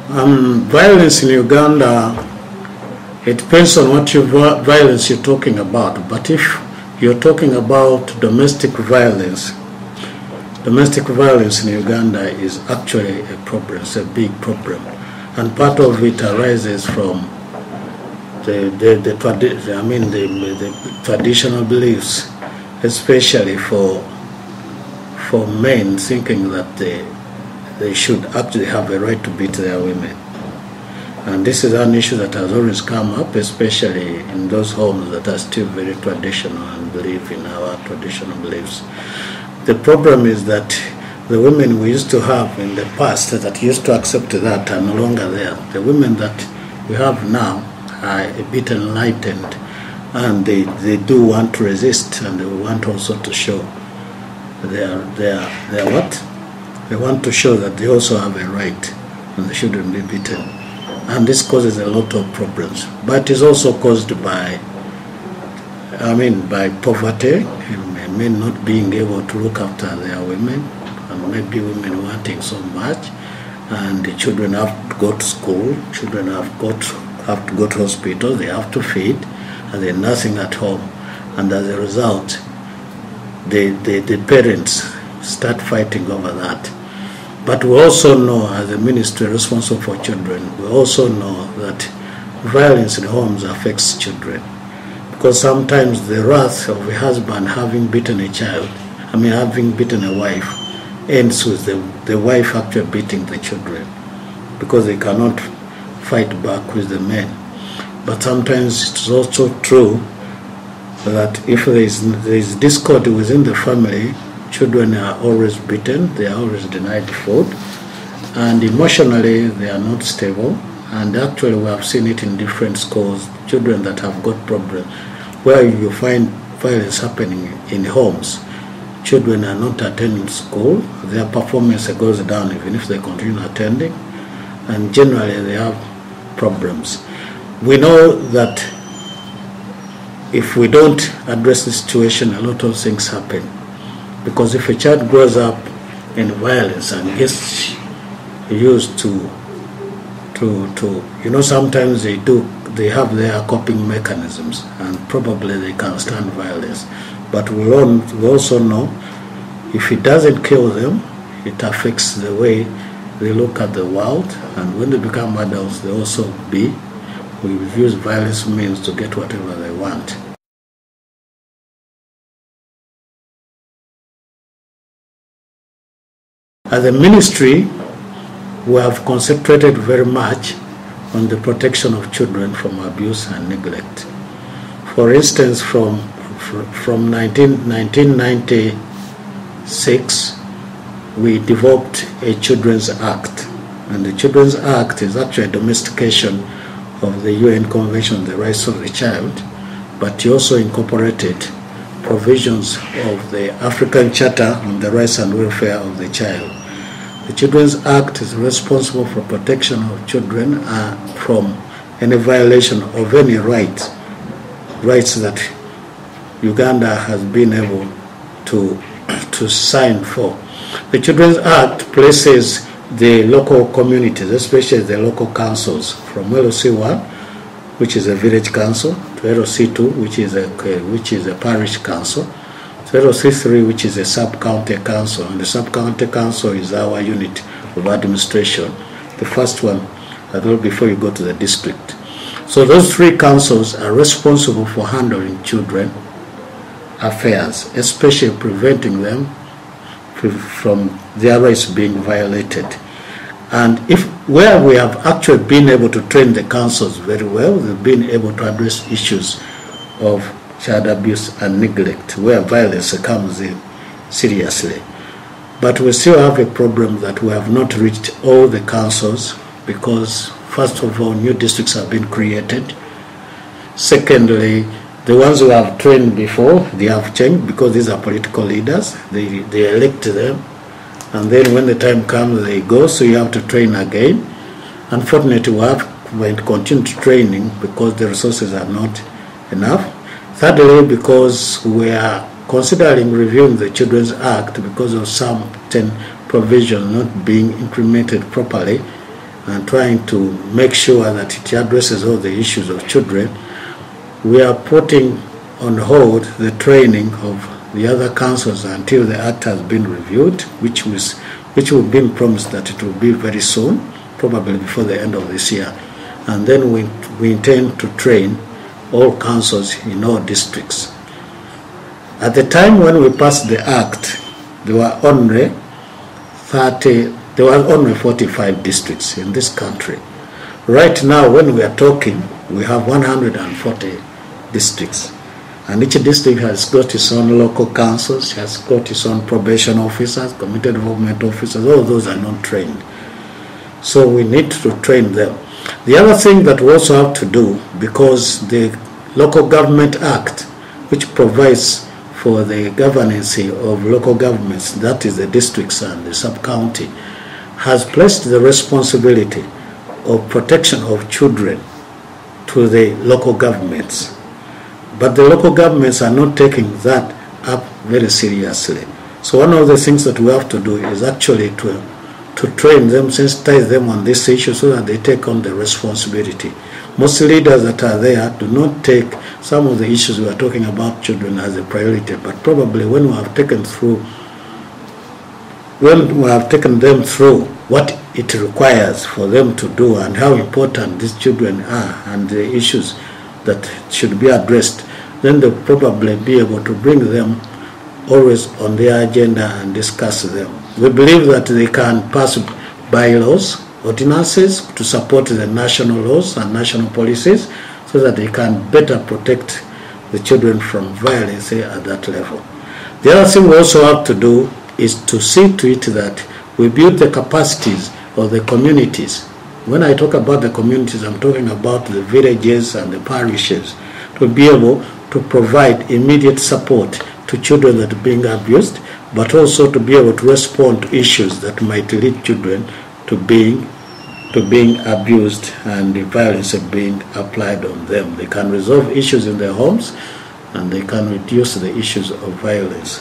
Violence in Uganda, it depends on what violence you're talking about. But if you're talking about domestic violence in Uganda is actually a problem. It's a big problem, and part of it arises from the traditional beliefs, especially for men thinking that they should actually have a right to beat their women. And this is an issue that has always come up, especially in those homes that are still very traditional and believe in our traditional beliefs. The problem is that the women we used to have in the past that used to accept that are no longer there. The women that we have now are a bit enlightened, and they do want to resist, and they want also to show they are what? They want to show that they also have a right and they shouldn't be beaten. And this causes a lot of problems. But it's also caused by poverty, men not being able to look after their women, and maybe women wanting so much, and the children have to go to school, children have to go to hospital, they have to feed, and there's nothing at home. And as a result, the parents start fighting over that. But we also know, as a ministry responsible for children, we also know that violence in homes affects children. Because sometimes the wrath of a husband having beaten a wife, ends with the wife actually beating the children, because they cannot fight back with the men. But sometimes it's also true that if there is discord within the family, children are always beaten, they are always denied food, and emotionally they are not stable. And actually we have seen it in different schools, children that have got problems, where you find violence happening in homes. Children are not attending school, their performance goes down even if they continue attending, and generally they have problems. We know that if we don't address the situation, a lot of things happen. Because if a child grows up in violence and gets used to sometimes they have their coping mechanisms, and probably they can stand violence. But we also know if it doesn't kill them, it affects the way they look at the world, and when they become adults, they also will use violence means to get whatever they want. As a ministry, we have concentrated very much on the protection of children from abuse and neglect. For instance, from 1996, we developed a Children's Act. And the Children's Act is actually a domestication of the UN Convention on the Rights of the Child, but it also incorporated provisions of the African Charter on the Rights and Welfare of the Child. The Children's Act is responsible for protection of children from any violation of any rights that Uganda has been able to sign for. The Children's Act places the local communities, especially the local councils, from LOC1, which is a village council, to LOC2, which is a parish council, to LOC3, which is a sub-county council, and the sub-county council is our unit of administration, the first one before you go to the district. So those three councils are responsible for handling children affairs, especially preventing them from their rights being violated. And where we have actually been able to train the councils very well, we've been able to address issues of child abuse and neglect, where violence comes in seriously. But we still have a problem that we have not reached all the councils, because first of all, new districts have been created. Secondly, the ones who have trained before, they have changed, because these are political leaders. They elect them, and then when the time comes, they go, so you have to train again. Unfortunately, we have to continue training because the resources are not enough. Thirdly, because we are considering reviewing the Children's Act because of some provisions not being implemented properly, and trying to make sure that it addresses all the issues of children, we are putting on hold the training of the other councils until the act has been reviewed, which we've been promised that it will be very soon, probably before the end of this year. And then we intend to train all councils in all districts. At the time when we passed the act, there were only 45 districts in this country. Right now, when we are talking, we have 140 districts. And each district has got its own local councils, has got its own probation officers, community development officers. All those are not trained. So we need to train them. The other thing that we also have to do, because the Local Government Act, which provides for the governance of local governments, that is the districts and the sub-county, has placed the responsibility of protection of children to the local governments. But the local governments are not taking that up very seriously. So one of the things that we have to do is actually to train them, sensitize them on this issue so that they take on the responsibility. Most leaders that are there do not take some of the issues we are talking about children as a priority, but probably when we have taken them through what it requires for them to do and how important these children are and the issues that should be addressed, then they'll probably be able to bring them always on their agenda and discuss them. We believe that they can pass bylaws, ordinances to support the national laws and national policies so that they can better protect the children from violence at that level. The other thing we also have to do is to see to it that we build the capacities of the communities. When I talk about the communities, I'm talking about the villages and the parishes, to be able to provide immediate support to children that are being abused, but also to be able to respond to issues that might lead children to being abused and the violence being applied on them. They can resolve issues in their homes and they can reduce the issues of violence.